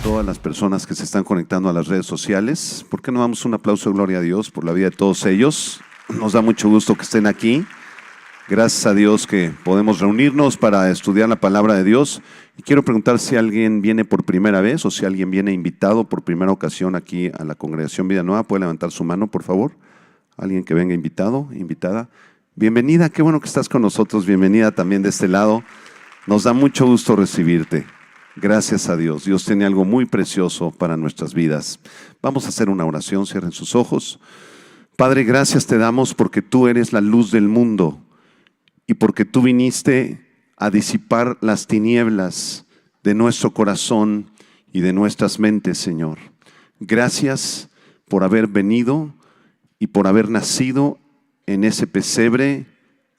todas las personas que se están conectando a las redes sociales. ¿Por qué no damos un aplauso de gloria a Dios por la vida de todos ellos? Nos da mucho gusto que estén aquí. Gracias a Dios que podemos reunirnos para estudiar la palabra de Dios. Y quiero preguntar si alguien viene por primera vez o si alguien viene invitado por primera ocasión aquí a la Congregación Vida Nueva. ¿Puede levantar su mano, por favor? Alguien que venga invitado, invitada. Bienvenida, qué bueno que estás con nosotros. Bienvenida también de este lado. Nos da mucho gusto recibirte. Gracias a Dios. Dios tiene algo muy precioso para nuestras vidas. Vamos a hacer una oración. Cierren sus ojos. Padre, gracias te damos porque tú eres la luz del mundo y porque tú viniste a disipar las tinieblas de nuestro corazón y de nuestras mentes, Señor. Gracias por haber venido y por haber nacido en ese pesebre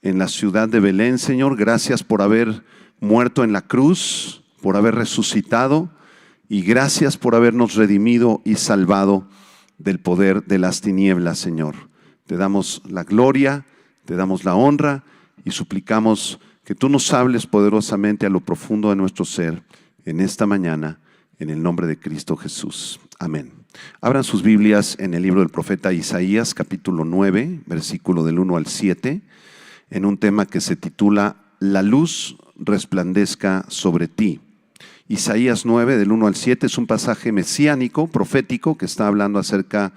en la ciudad de Belén, Señor. Gracias por haber muerto en la cruz, por haber resucitado, y gracias por habernos redimido y salvado del poder de las tinieblas, Señor. Te damos la gloria, te damos la honra y suplicamos que tú nos hables poderosamente a lo profundo de nuestro ser en esta mañana, en el nombre de Cristo Jesús. Amén. Abran sus Biblias en el libro del profeta Isaías, capítulo 9, versículo del 1 al 7, en un tema que se titula La luz resplandezca sobre ti. Isaías 9, del 1 al 7, es un pasaje mesiánico, profético, que está hablando acerca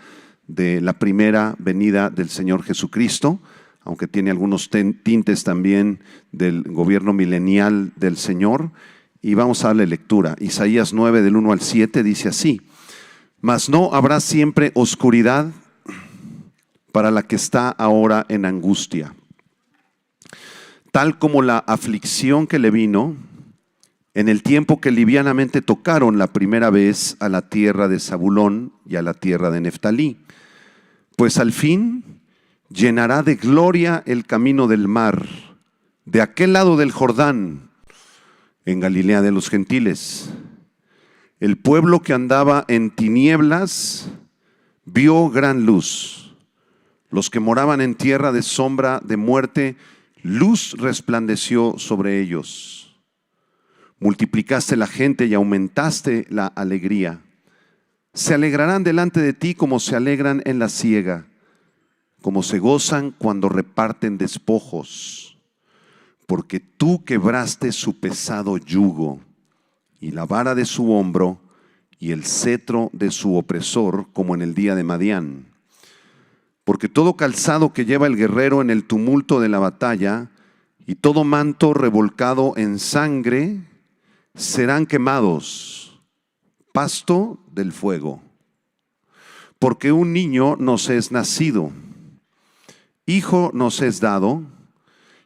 de la primera venida del Señor Jesucristo, aunque tiene algunos tintes también del gobierno milenial del Señor. Y vamos a darle lectura. Isaías 9, del 1 al 7, dice así: Mas no habrá siempre oscuridad para la que está ahora en angustia, tal como la aflicción que le vino en el tiempo que livianamente tocaron la primera vez a la tierra de Zabulón y a la tierra de Neftalí. Pues al fin llenará de gloria el camino del mar, de aquel lado del Jordán, en Galilea de los gentiles. El pueblo que andaba en tinieblas vio gran luz. Los que moraban en tierra de sombra de muerte, luz resplandeció sobre ellos. Multiplicaste la gente y aumentaste la alegría. Se alegrarán delante de ti como se alegran en la siega, como se gozan cuando reparten despojos, porque tú quebraste su pesado yugo y la vara de su hombro y el cetro de su opresor, como en el día de Madián. Porque todo calzado que lleva el guerrero en el tumulto de la batalla y todo manto revolcado en sangre serán quemados, pasto del fuego. Porque un niño nos es nacido, hijo nos es dado,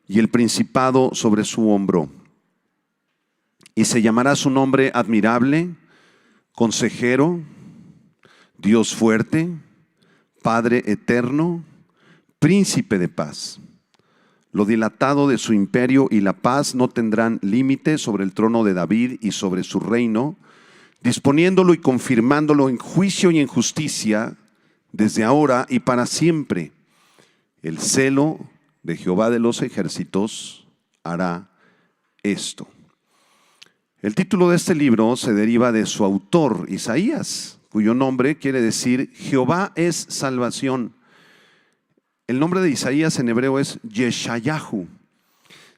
y el principado sobre su hombro. Y se llamará su nombre admirable, consejero, Dios fuerte, Padre eterno, príncipe de paz. Lo dilatado de su imperio y la paz no tendrán límite sobre el trono de David y sobre su reino, disponiéndolo y confirmándolo en juicio y en justicia desde ahora y para siempre. El celo de Jehová de los ejércitos hará esto. El título de este libro se deriva de su autor, Isaías, cuyo nombre quiere decir Jehová es salvación. El nombre de Isaías en hebreo es Yeshayahu,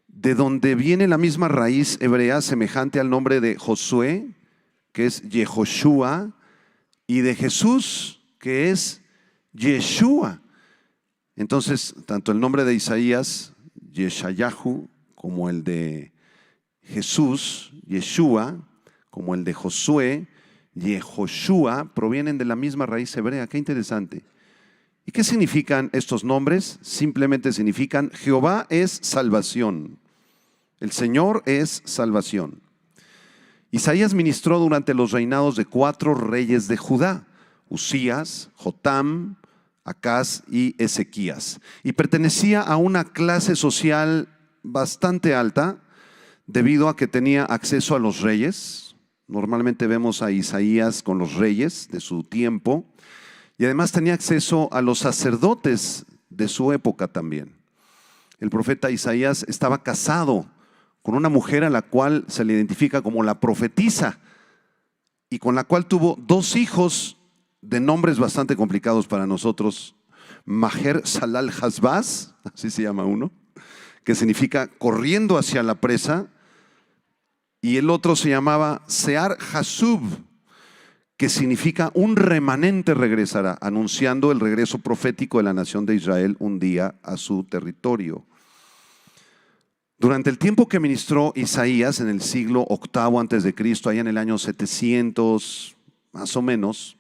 de donde viene la misma raíz hebrea semejante al nombre de Josué, que es Yehoshua, y de Jesús, que es Yeshua. Entonces, tanto el nombre de Isaías, Yeshayahu, como el de Jesús, Yeshua, como el de Josué, Yehoshua, provienen de la misma raíz hebrea. Qué interesante. ¿Y qué significan estos nombres? Simplemente significan Jehová es salvación. El Señor es salvación. Isaías ministró durante los reinados de 4 reyes de Judá: Usías, Jotam, Acaz y Ezequías. Y pertenecía a una clase social bastante alta debido a que tenía acceso a los reyes. Normalmente vemos a Isaías con los reyes de su tiempo. Y además tenía acceso a los sacerdotes de su época también. El profeta Isaías estaba casado con una mujer a la cual se le identifica como la profetisa. y con la cual tuvo 2 hijos de nombres bastante complicados para nosotros. Maher Salal Hasbaz, así se llama uno, que significa corriendo hacia la presa, y el otro se llamaba Sear Hasub, que significa un remanente regresará, anunciando el regreso profético de la nación de Israel un día a su territorio. Durante el tiempo que ministró Isaías en el siglo VIII antes de Cristo, allá en el año 700 más o menos,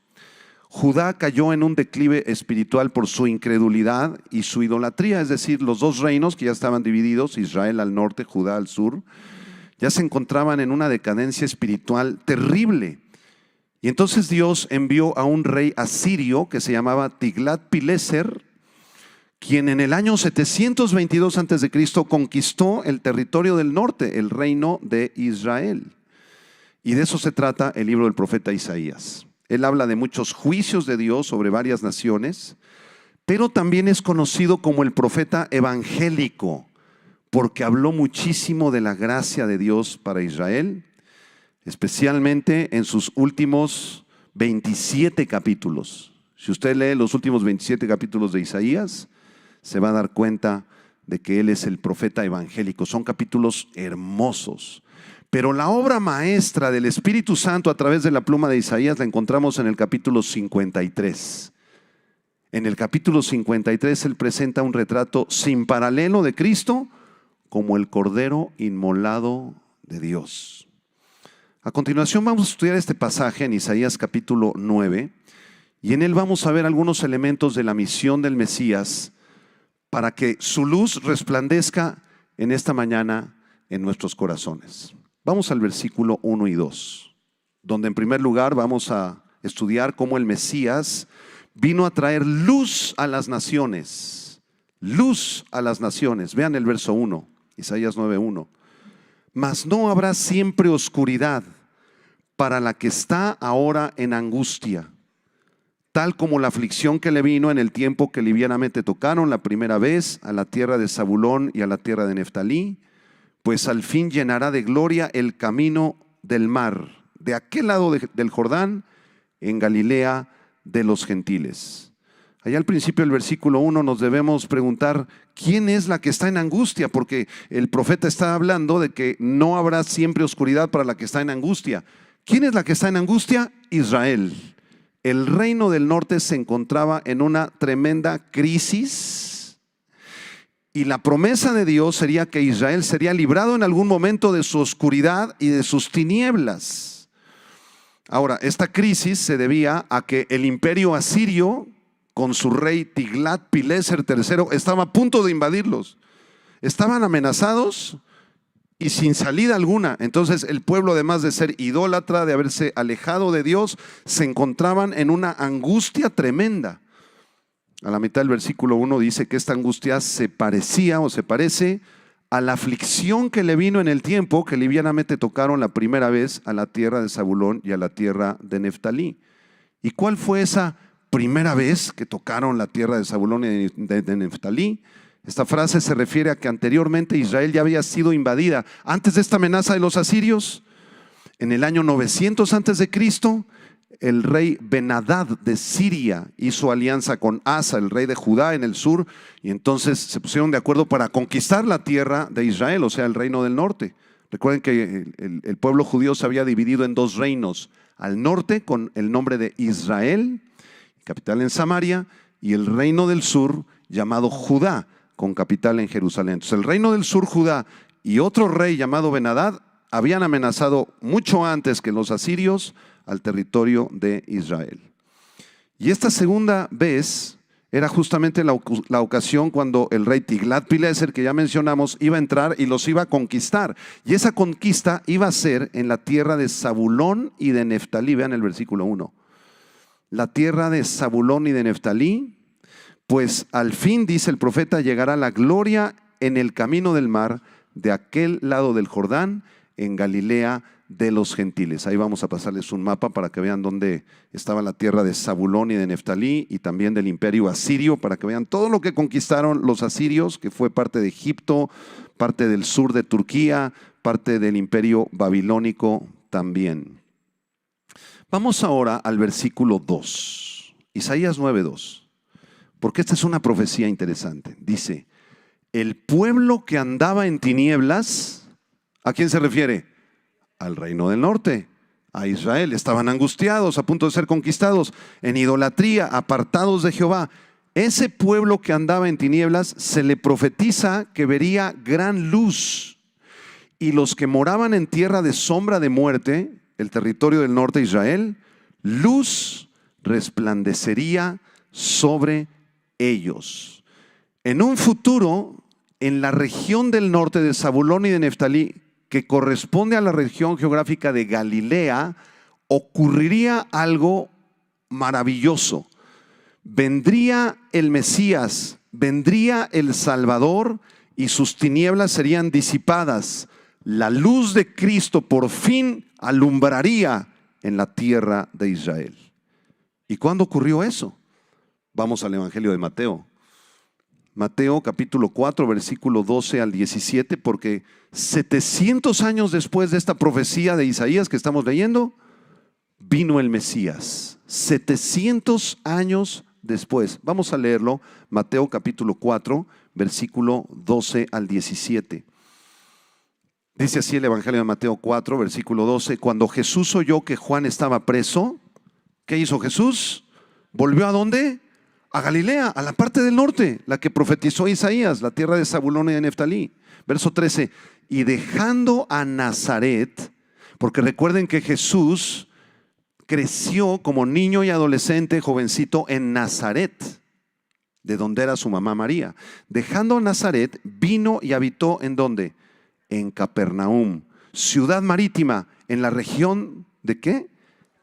Judá cayó en un declive espiritual por su incredulidad y su idolatría, es decir, los 2 reinos que ya estaban divididos, Israel al norte, Judá al sur, ya se encontraban en una decadencia espiritual terrible. Y entonces Dios envió a un rey asirio que se llamaba Tiglat-Pileser, quien en el año 722 a.C. conquistó el territorio del norte, el reino de Israel. Y de eso se trata el libro del profeta Isaías. Él habla de muchos juicios de Dios sobre varias naciones, pero también es conocido como el profeta evangélico, porque habló muchísimo de la gracia de Dios para Israel, especialmente en sus últimos 27 capítulos. Si usted lee los últimos 27 capítulos de Isaías, se va a dar cuenta de que él es el profeta evangélico. Son capítulos hermosos. Pero la obra maestra del Espíritu Santo a través de la pluma de Isaías la encontramos en el capítulo 53. En el capítulo 53 él presenta un retrato sin paralelo de Cristo como el Cordero inmolado de Dios. A continuación vamos a estudiar este pasaje en Isaías capítulo 9 y en él vamos a ver algunos elementos de la misión del Mesías para que su luz resplandezca en esta mañana en nuestros corazones. Vamos al versículo 1 y 2, donde en primer lugar vamos a estudiar cómo el Mesías vino a traer luz a las naciones. Luz a las naciones. Vean el verso 1, Isaías 9:1. Mas no habrá siempre oscuridad para la que está ahora en angustia, tal como la aflicción que le vino en el tiempo que livianamente tocaron la primera vez a la tierra de Zabulón y a la tierra de Neftalí, pues al fin llenará de gloria el camino del mar, de aquel lado del Jordán, en Galilea de los gentiles. Allá al principio del versículo 1 nos debemos preguntar, ¿quién es la que está en angustia? Porque el profeta está hablando de que no habrá siempre oscuridad para la que está en angustia. ¿Quién es la que está en angustia? Israel. El reino del norte se encontraba en una tremenda crisis y la promesa de Dios sería que Israel sería librado en algún momento de su oscuridad y de sus tinieblas. Ahora, esta crisis se debía a que el imperio asirio, con su rey Tiglat-Pileser III, estaba a punto de invadirlos. Estaban amenazados y sin salida alguna. Entonces el pueblo, además de ser idólatra, de haberse alejado de Dios, se encontraban en una angustia tremenda. A la mitad del versículo 1 dice que esta angustia se parecía o se parece a la aflicción que le vino en el tiempo que livianamente tocaron la primera vez a la tierra de Zabulón y a la tierra de Neftalí. ¿Y cuál fue esa primera vez que tocaron la tierra de Zabulón y de Neftalí? Esta frase se refiere a que anteriormente Israel ya había sido invadida. Antes de esta amenaza de los asirios, en el año 900 antes de Cristo, el rey Ben-Hadad de Siria hizo alianza con Asa, el rey de Judá en el sur, y entonces se pusieron de acuerdo para conquistar la tierra de Israel, o sea, el reino del norte. Recuerden que el pueblo judío se había dividido en 2 reinos, al norte con el nombre de Israel, capital en Samaria, y el reino del sur llamado Judá, con capital en Jerusalén. Entonces el reino del sur, Judá, y otro rey llamado Ben-Hadad habían amenazado mucho antes que los asirios al territorio de Israel. Y esta segunda vez era justamente la ocasión cuando el rey Tiglat-Pileser, que ya mencionamos, iba a entrar y los iba a conquistar. Y esa conquista iba a ser en la tierra de Zabulón y de Neftalí. Vean el versículo 1. La tierra de Zabulón y de Neftalí, pues al fin, dice el profeta, llegará la gloria en el camino del mar, de aquel lado del Jordán, en Galilea de los gentiles. Ahí vamos a pasarles un mapa para que vean dónde estaba la tierra de Zabulón y de Neftalí, y también del imperio asirio, para que vean todo lo que conquistaron los asirios, que fue parte de Egipto, parte del sur de Turquía, parte del imperio babilónico también. Vamos ahora al versículo 2, Isaías 9:2, porque esta es una profecía interesante. Dice, el pueblo que andaba en tinieblas, ¿a quién se refiere? Al reino del norte, a Israel. Estaban angustiados, a punto de ser conquistados, en idolatría, apartados de Jehová. Ese pueblo que andaba en tinieblas se le profetiza que vería gran luz. Y los que moraban en tierra de sombra de muerte, el territorio del norte de Israel, luz resplandecería sobre ellos. En un futuro, en la región del norte de Zabulón y de Neftalí, que corresponde a la región geográfica de Galilea, ocurriría algo maravilloso. Vendría el Mesías, vendría el Salvador y sus tinieblas serían disipadas. La luz de Cristo por fin alumbraría en la tierra de Israel. ¿Y cuándo ocurrió eso? Vamos al Evangelio de Mateo. Mateo capítulo 4, versículo 12 al 17, porque 700 años después de esta profecía de Isaías que estamos leyendo, vino el Mesías. 700 años después. Vamos a leerlo, Mateo capítulo 4, versículo 12 al 17. Dice así el Evangelio de Mateo 4, versículo 12. Cuando Jesús oyó que Juan estaba preso, ¿qué hizo Jesús? ¿Volvió a dónde? A Galilea, a la parte del norte, la que profetizó Isaías, la tierra de Zabulón y de Neftalí. Verso 13. Y dejando a Nazaret, porque recuerden que Jesús creció como niño y adolescente, jovencito, en Nazaret, de donde era su mamá María. Dejando a Nazaret, vino y habitó ¿en dónde? En Capernaum, ciudad marítima, en la región ¿de qué?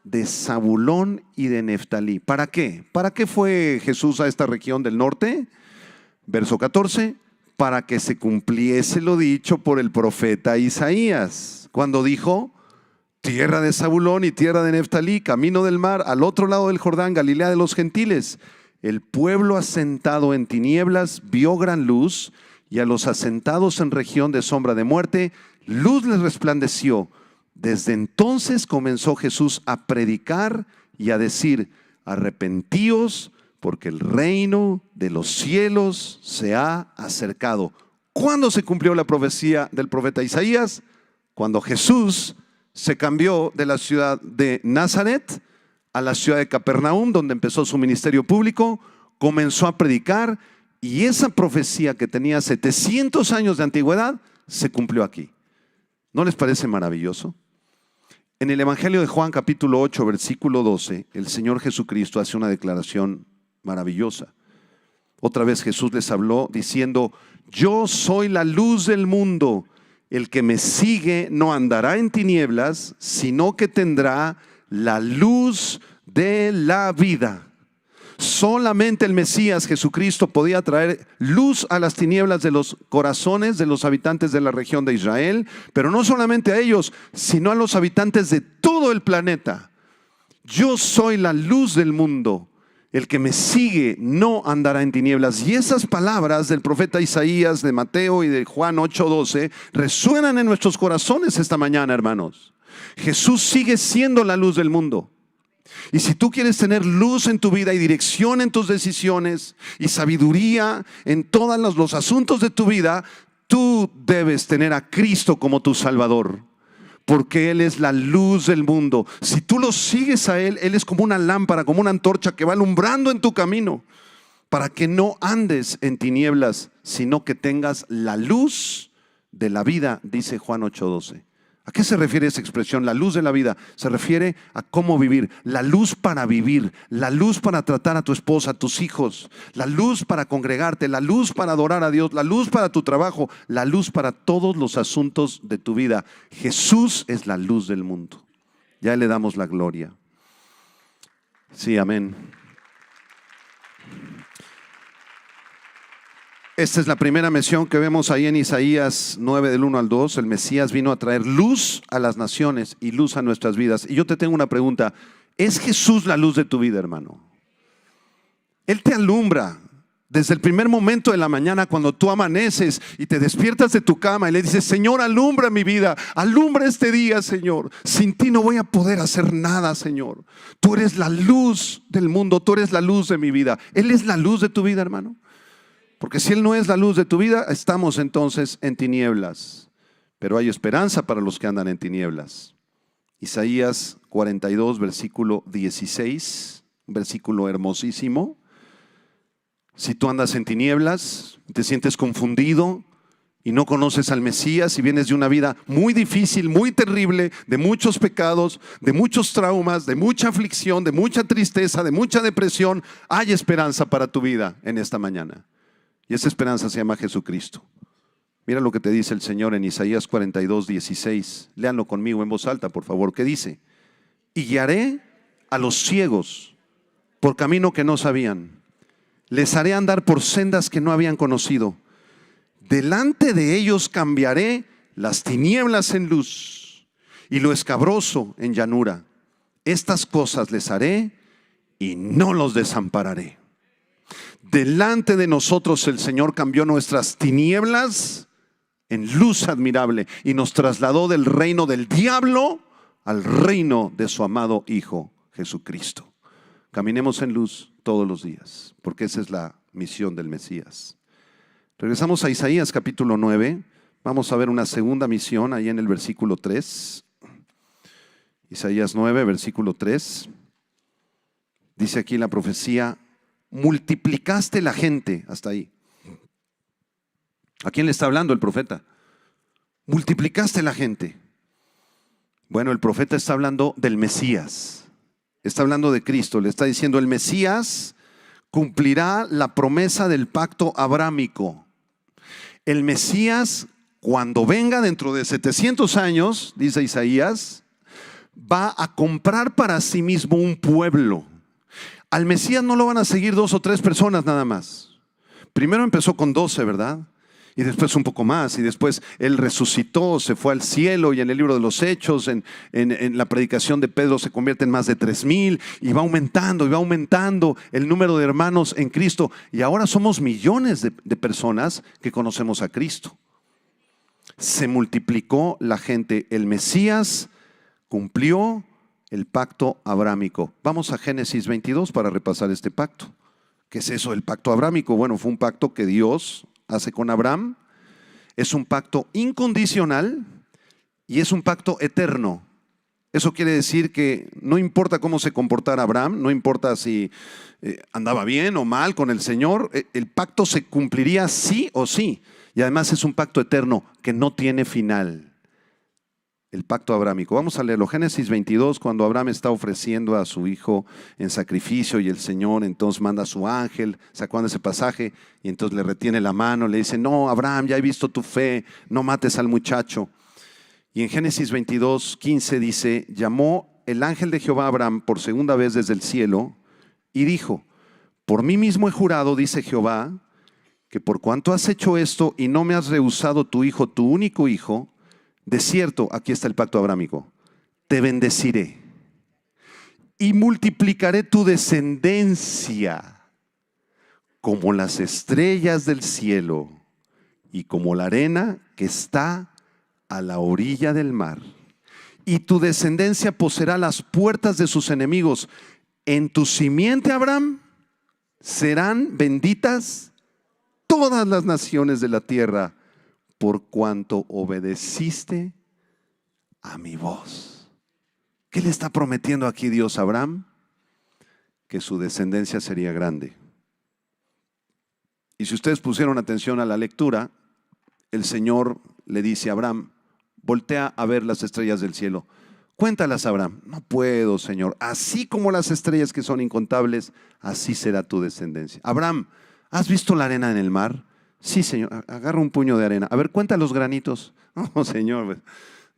De Zabulón y de Neftalí. ¿Para qué? ¿Para qué fue Jesús a esta región del norte? Verso 14, para que se cumpliese lo dicho por el profeta Isaías, cuando dijo, tierra de Zabulón y tierra de Neftalí, camino del mar, al otro lado del Jordán, Galilea de los gentiles. El pueblo asentado en tinieblas vio gran luz, y a los asentados en región de sombra de muerte, luz les resplandeció. Desde entonces comenzó Jesús a predicar y a decir, arrepentíos, porque el reino de los cielos se ha acercado. ¿Cuándo se cumplió la profecía del profeta Isaías? Cuando Jesús se cambió de la ciudad de Nazaret a la ciudad de Capernaum, donde empezó su ministerio público, comenzó a predicar, y esa profecía que tenía 700 años de antigüedad se cumplió aquí. ¿No les parece maravilloso? En el Evangelio de Juan capítulo 8, versículo 12, el Señor Jesucristo hace una declaración maravillosa. Otra vez Jesús les habló diciendo, yo soy la luz del mundo. El que me sigue no andará en tinieblas, sino que tendrá la luz de la vida. Solamente el Mesías Jesucristo podía traer luz a las tinieblas de los corazones de los habitantes de la región de Israel, pero no solamente a ellos, sino a los habitantes de todo el planeta. Yo soy la luz del mundo. El que me sigue no andará en tinieblas. Y esas palabras del profeta Isaías, de Mateo y de Juan 8:12 resuenan en nuestros corazones esta mañana, hermanos. Jesús sigue siendo la luz del mundo. Y si tú quieres tener luz en tu vida y dirección en tus decisiones y sabiduría en todos los asuntos de tu vida, tú debes tener a Cristo como tu Salvador, porque Él es la luz del mundo. Si tú lo sigues a Él, Él es como una lámpara, como una antorcha que va alumbrando en tu camino, para que no andes en tinieblas, sino que tengas la luz de la vida, dice Juan 8:12. ¿A qué se refiere esa expresión? La luz de la vida. Se refiere a cómo vivir. La luz para vivir. La luz para tratar a tu esposa, a tus hijos. La luz para congregarte. La luz para adorar a Dios. La luz para tu trabajo. La luz para todos los asuntos de tu vida. Jesús es la luz del mundo. Ya le damos la gloria. Sí, amén. Esta es la primera mención que vemos ahí en Isaías 9 del 1 al 2. El Mesías vino a traer luz a las naciones y luz a nuestras vidas. Y yo te tengo una pregunta. ¿Es Jesús la luz de tu vida, hermano? Él te alumbra. Desde el primer momento de la mañana, cuando tú amaneces y te despiertas de tu cama y le dices: Señor, alumbra mi vida, alumbra este día, Señor. Sin ti no voy a poder hacer nada, Señor. Tú eres la luz del mundo, tú eres la luz de mi vida. Él es la luz de tu vida, hermano. Porque si Él no es la luz de tu vida, estamos entonces en tinieblas. Pero hay esperanza para los que andan en tinieblas. Isaías 42, versículo 16, un versículo hermosísimo. Si tú andas en tinieblas, te sientes confundido y no conoces al Mesías y vienes de una vida muy difícil, muy terrible, de muchos pecados, de muchos traumas, de mucha aflicción, de mucha tristeza, de mucha depresión, hay esperanza para tu vida en esta mañana. Y esa esperanza se llama Jesucristo. Mira lo que te dice el Señor en Isaías 42, 16. Léanlo conmigo en voz alta, por favor. ¿Qué dice? Y guiaré a los ciegos por camino que no sabían. Les haré andar por sendas que no habían conocido. Delante de ellos cambiaré las tinieblas en luz y lo escabroso en llanura. Estas cosas les haré y no los desampararé. Delante de nosotros el Señor cambió nuestras tinieblas en luz admirable y nos trasladó del reino del diablo al reino de su amado Hijo Jesucristo. Caminemos en luz todos los días, porque esa es la misión del Mesías. Regresamos a Isaías capítulo 9. Vamos a ver una segunda misión ahí en el versículo 3. Isaías 9, versículo 3. Dice aquí la profecía: multiplicaste la gente. Hasta ahí. ¿A quién le está hablando el profeta? Multiplicaste la gente. Bueno, el profeta está hablando del Mesías. Está hablando de Cristo. Le está diciendo: el Mesías cumplirá la promesa del pacto abrámico. El Mesías, cuando venga dentro de 700 años, dice Isaías, va a comprar para sí mismo un pueblo. Al Mesías no lo van a seguir 2 o 3 personas nada más. Primero empezó con 12, ¿verdad? Y después un poco más, y después Él resucitó, se fue al cielo, y en el libro de los Hechos, en la predicación de Pedro, se convierte en más de 3,000, y va aumentando el número de hermanos en Cristo, y ahora somos millones de personas que conocemos a Cristo. Se multiplicó la gente. El Mesías cumplió el pacto abrámico. Vamos a Génesis 22 para repasar este pacto. ¿Qué es eso del pacto abrámico? Bueno, fue un pacto que Dios hace con Abraham. Es un pacto incondicional y es un pacto eterno. Eso quiere decir que no importa cómo se comportara Abraham, no importa si andaba bien o mal con el Señor, el pacto se cumpliría sí o sí. Y además es un pacto eterno que no tiene final. El pacto abrámico. Vamos a leerlo. Génesis 22, cuando Abraham está ofreciendo a su hijo en sacrificio y el Señor entonces manda a su ángel. ¿Se acuerdan de ese pasaje? Y entonces le retiene la mano, le dice: no, Abraham, ya he visto tu fe, no mates al muchacho. Y en Génesis 22, 15 dice: llamó el ángel de Jehová a Abraham por segunda vez desde el cielo y dijo: por mí mismo he jurado, dice Jehová, que por cuanto has hecho esto y no me has rehusado tu hijo, tu único hijo, de cierto, aquí está el pacto abrámico, te bendeciré y multiplicaré tu descendencia como las estrellas del cielo y como la arena que está a la orilla del mar. Y tu descendencia poseerá las puertas de sus enemigos. En tu simiente, Abraham, serán benditas todas las naciones de la tierra, por cuanto obedeciste a mi voz. ¿Qué le está prometiendo aquí Dios a Abraham? Que su descendencia sería grande. Y si ustedes pusieron atención a la lectura, el Señor le dice a Abraham: voltea a ver las estrellas del cielo. Cuéntalas, Abraham. No puedo, Señor. Así como las estrellas que son incontables, así será tu descendencia. Abraham, ¿has visto la arena en el mar? Sí, Señor. Agarra un puño de arena. A ver, cuenta los granitos. No, Señor,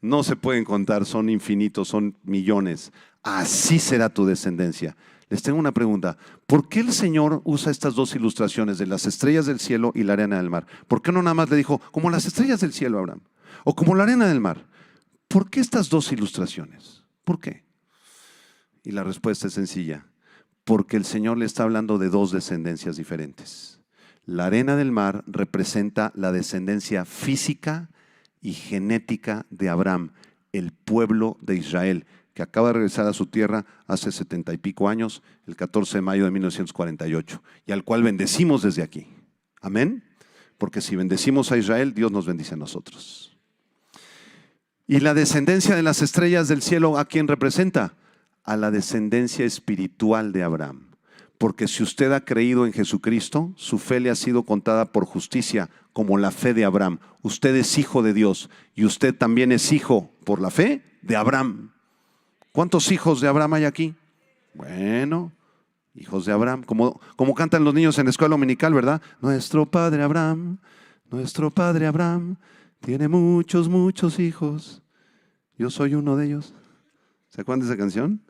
no se pueden contar, son infinitos, son millones. Así será tu descendencia. Les tengo una pregunta. ¿Por qué el Señor usa estas dos ilustraciones de las estrellas del cielo y la arena del mar? ¿Por qué no nada más le dijo como las estrellas del cielo, Abraham? O como la arena del mar. ¿Por qué estas dos ilustraciones? ¿Por qué? Y la respuesta es sencilla. Porque el Señor le está hablando de dos descendencias diferentes. La arena del mar representa la descendencia física y genética de Abraham, el pueblo de Israel, que acaba de regresar a su tierra hace 70 y pico años, el 14 de mayo de 1948, y al cual bendecimos desde aquí. Amén. Porque si bendecimos a Israel, Dios nos bendice a nosotros. Y la descendencia de las estrellas del cielo, ¿a quién representa? A la descendencia espiritual de Abraham. Porque si usted ha creído en Jesucristo, su fe le ha sido contada por justicia, como la fe de Abraham. Usted es hijo de Dios y usted también es hijo, por la fe, de Abraham. ¿Cuántos hijos de Abraham hay aquí? Bueno, hijos de Abraham, como cantan los niños en la escuela dominical, ¿verdad? Nuestro padre Abraham tiene muchos, muchos hijos. Yo soy uno de ellos. ¿Se acuerdan de esa canción?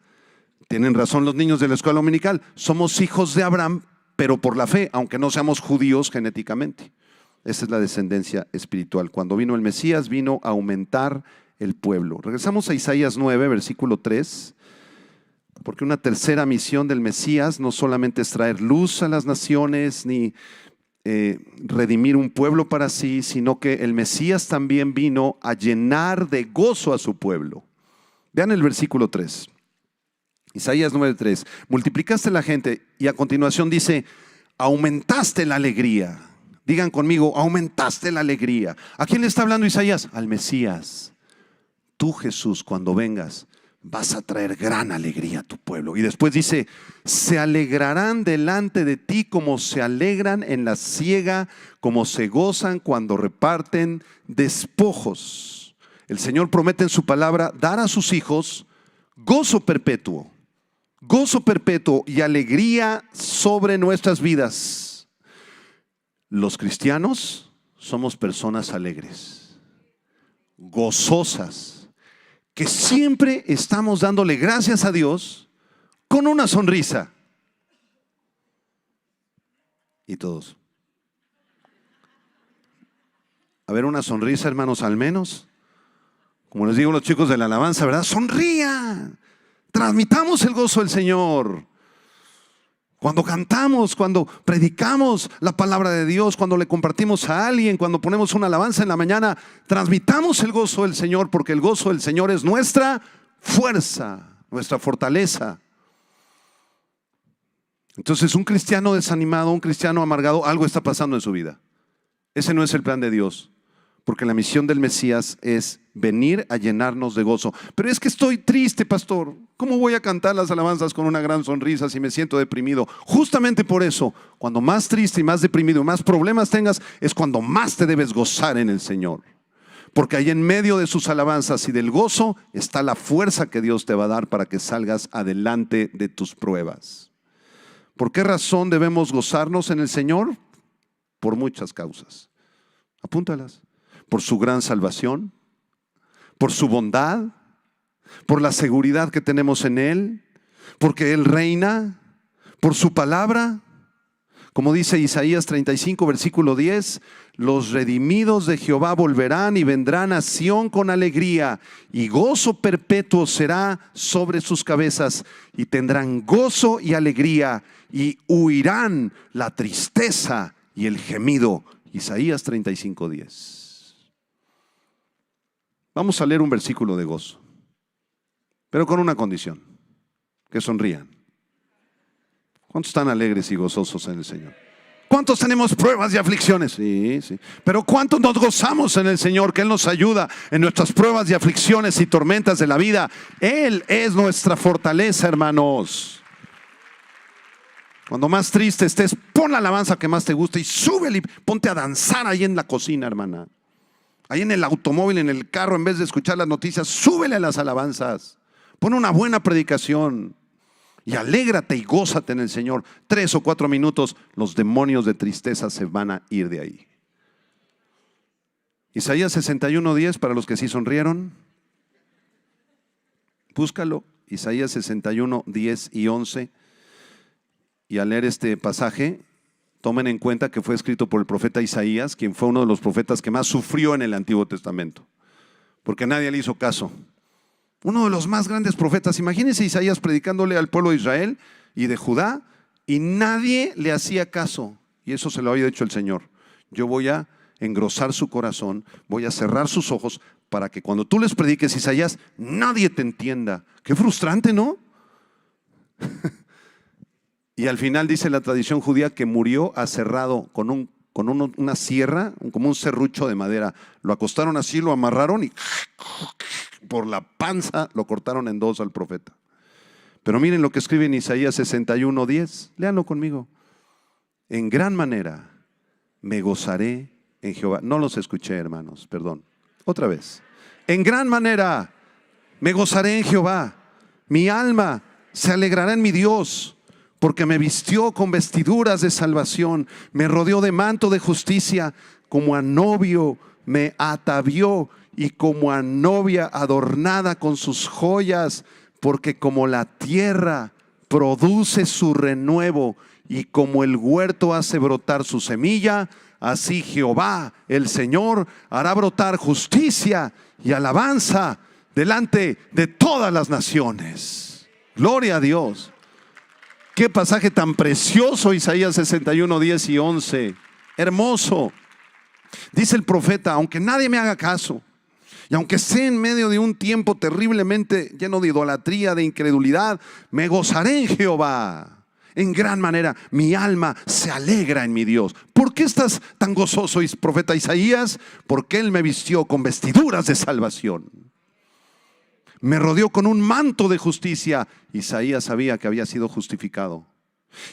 Tienen razón los niños de la escuela dominical. Somos hijos de Abraham, pero por la fe, aunque no seamos judíos genéticamente. Esa es la descendencia espiritual. Cuando vino el Mesías, vino a aumentar el pueblo. Regresamos a Isaías 9, versículo 3. Porque una tercera misión del Mesías no solamente es traer luz a las naciones, ni redimir un pueblo para sí, sino que el Mesías también vino a llenar de gozo a su pueblo. Vean el versículo 3. Isaías 9:3. Multiplicaste la gente y a continuación dice, aumentaste la alegría. Digan conmigo, aumentaste la alegría. ¿A quién le está hablando Isaías? Al Mesías. Tú, Jesús, cuando vengas, vas a traer gran alegría a tu pueblo. Y después dice, se alegrarán delante de ti como se alegran en la siega, como se gozan cuando reparten despojos. El Señor promete en su palabra dar a sus hijos gozo perpetuo y alegría sobre nuestras vidas. Los cristianos somos personas alegres, gozosas, que siempre estamos dándole gracias a Dios con una sonrisa. Y todos. A ver, una sonrisa, hermanos, al menos. Como les digo a los chicos de la alabanza, ¿verdad? Sonría. Transmitamos el gozo del Señor. Cuando cantamos, cuando predicamos la palabra de Dios, cuando le compartimos a alguien, cuando ponemos una alabanza en la mañana, transmitamos el gozo del Señor, porque el gozo del Señor es nuestra fuerza, nuestra fortaleza. Entonces, un cristiano desanimado, un cristiano amargado, algo está pasando en su vida. Ese no es el plan de Dios. Porque la misión del Mesías es venir a llenarnos de gozo. Pero es que estoy triste, pastor. ¿Cómo voy a cantar las alabanzas con una gran sonrisa si me siento deprimido? Justamente por eso, cuando más triste y más deprimido, más problemas tengas, es cuando más te debes gozar en el Señor. Porque ahí en medio de sus alabanzas y del gozo está la fuerza que Dios te va a dar para que salgas adelante de tus pruebas. ¿Por qué razón debemos gozarnos en el Señor? Por muchas causas. Apúntalas. Por su gran salvación, por su bondad, por la seguridad que tenemos en Él, porque Él reina, por su palabra. Como dice Isaías 35, versículo 10, los redimidos de Jehová volverán y vendrán a Sión con alegría, y gozo perpetuo será sobre sus cabezas, y tendrán gozo y alegría, y huirán la tristeza y el gemido. Isaías 35, 10. Vamos a leer un versículo de gozo, pero con una condición, que sonrían. ¿Cuántos están alegres y gozosos en el Señor? ¿Cuántos tenemos pruebas y aflicciones? Sí. Pero ¿cuántos nos gozamos en el Señor? Que Él nos ayuda en nuestras pruebas y aflicciones y tormentas de la vida. Él es nuestra fortaleza, hermanos. Cuando más triste estés, pon la alabanza que más te guste y súbele y ponte a danzar ahí en la cocina, hermana. Ahí en el automóvil, en el carro, en vez de escuchar las noticias, súbele a las alabanzas. Pon una buena predicación y alégrate y gózate en el Señor. 3 o 4 minutos, los demonios de tristeza se van a ir de ahí. Isaías 61:10, para los que sí sonrieron. Búscalo, Isaías 61:10 y 11. Y al leer este pasaje, tomen en cuenta que fue escrito por el profeta Isaías, quien fue uno de los profetas que más sufrió en el Antiguo Testamento, porque nadie le hizo caso. Uno de los más grandes profetas. Imagínense Isaías predicándole al pueblo de Israel y de Judá, y nadie le hacía caso. Y eso se lo había dicho el Señor. Yo voy a engrosar su corazón, voy a cerrar sus ojos para que cuando tú les prediques Isaías, nadie te entienda. Qué frustrante, ¿no? Y al final dice la tradición judía que murió aserrado con una sierra, como un serrucho de madera. Lo acostaron así, lo amarraron y por la panza lo cortaron en dos al profeta. Pero miren lo que escribe en Isaías 61:10. Léanlo conmigo. En gran manera me gozaré en Jehová. No los escuché, hermanos, perdón. Otra vez. En gran manera me gozaré en Jehová. Mi alma se alegrará en mi Dios, porque me vistió con vestiduras de salvación, me rodeó de manto de justicia, como a novio me atavió y como a novia adornada con sus joyas, porque como la tierra produce su renuevo y como el huerto hace brotar su semilla, así Jehová, el Señor, hará brotar justicia y alabanza delante de todas las naciones. Gloria a Dios. Qué pasaje tan precioso, Isaías 61:10 y 11. Hermoso. Dice el profeta, aunque nadie me haga caso, y aunque esté en medio de un tiempo terriblemente lleno de idolatría, de incredulidad, me gozaré en Jehová. En gran manera mi alma se alegra en mi Dios. ¿Por qué estás tan gozoso, profeta Isaías? Porque Él me vistió con vestiduras de salvación. Me rodeó con un manto de justicia. Isaías sabía que había sido justificado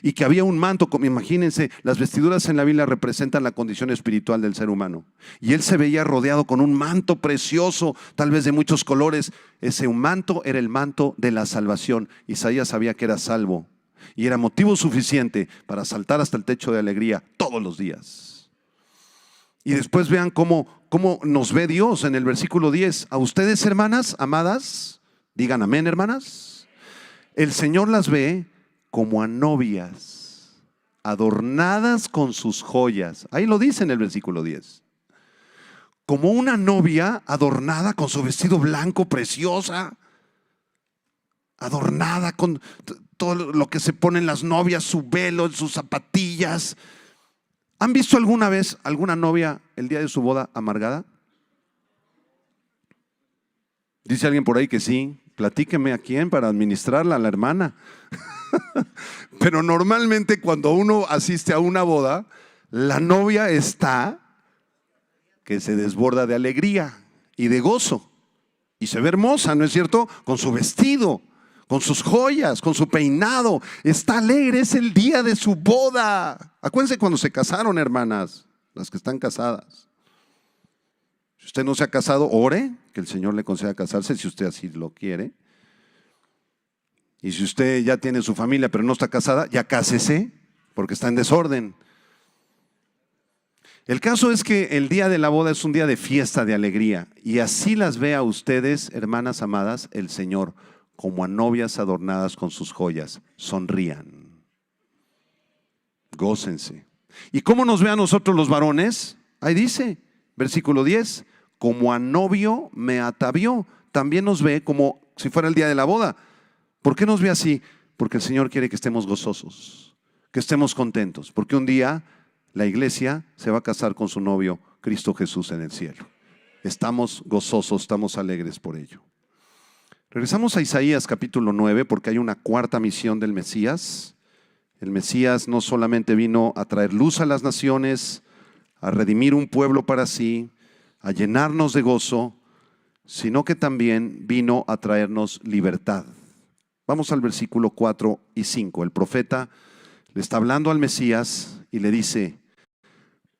y que había un manto. Imagínense, las vestiduras en la Biblia representan la condición espiritual del ser humano. Y él se veía rodeado con un manto precioso, tal vez de muchos colores. Ese manto era el manto de la salvación. Isaías sabía que era salvo y era motivo suficiente para saltar hasta el techo de alegría todos los días. Y después vean cómo nos ve Dios en el versículo 10. A ustedes, hermanas amadas, digan amén, hermanas. El Señor las ve como a novias, adornadas con sus joyas. Ahí lo dice en el versículo 10. Como una novia adornada con su vestido blanco, preciosa, adornada con todo lo que se ponen las novias, su velo, sus zapatillas. ¿Han visto alguna vez alguna novia el día de su boda amargada? Dice alguien por ahí que sí. Platíqueme a quién para administrarla, a la hermana. Pero normalmente cuando uno asiste a una boda, la novia está que se desborda de alegría y de gozo. Y se ve hermosa, ¿no es cierto? Con su vestido, con sus joyas, con su peinado. Está alegre, es el día de su boda. Acuérdense cuando se casaron, hermanas, las que están casadas. Si usted no se ha casado, ore, que el Señor le conceda casarse si usted así lo quiere. Y si usted ya tiene su familia pero no está casada, ya cásese, porque está en desorden. El caso es que el día de la boda es un día de fiesta, de alegría. Y así las ve a ustedes, hermanas amadas, el Señor, como a novias adornadas con sus joyas. Sonrían. Gócense. ¿Y cómo nos ve a nosotros los varones? Ahí dice, versículo 10, como a novio me atavió. También nos ve como si fuera el día de la boda. ¿Por qué nos ve así? Porque el Señor quiere que estemos gozosos, que estemos contentos. Porque un día la iglesia se va a casar con su novio, Cristo Jesús, en el cielo. Estamos gozosos, estamos alegres por ello. Regresamos a Isaías capítulo 9 porque hay una cuarta misión del Mesías. El Mesías no solamente vino a traer luz a las naciones, a redimir un pueblo para sí, a llenarnos de gozo, sino que también vino a traernos libertad. Vamos al versículo 4 y 5. El profeta le está hablando al Mesías y le dice: